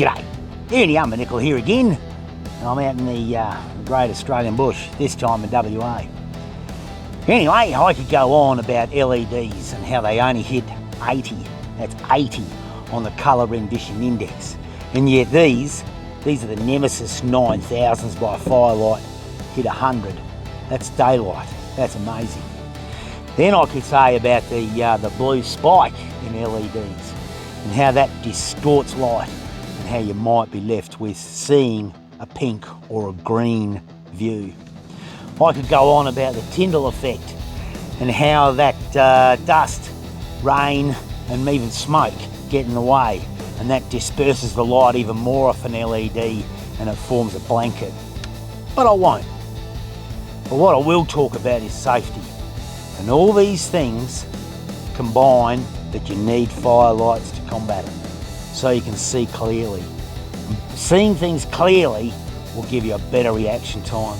G'day, Ernie Nickel here again, and I'm out in the great Australian bush, this time in WA. Anyway, I could go on about LEDs and how they only hit 80, that's 80 on the colour rendition index, and yet these are the Nemesis 9000s by FyrLyt, hit 100, that's daylight, that's amazing. Then I could say about the blue spike in LEDs and how that distorts light and how you might be left with seeing a pink or a green view. I could go on about the Tyndall effect and how that dust, rain and even smoke get in the way, and that disperses the light even more off an LED and it forms a blanket. But I won't. But what I will talk about is safety. And all these things combine that you need FyrLyts to combat it, so you can see clearly. Seeing things clearly will give you a better reaction time,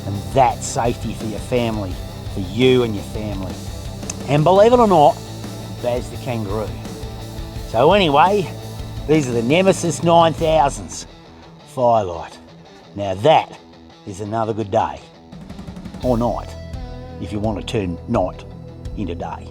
and that's safety for your family, for you and your family. And believe it or not, Baz the kangaroo. So anyway, these are the Nemesis 9000s, FyrLyt. Now that is another good day, or night, if you want to turn night into day.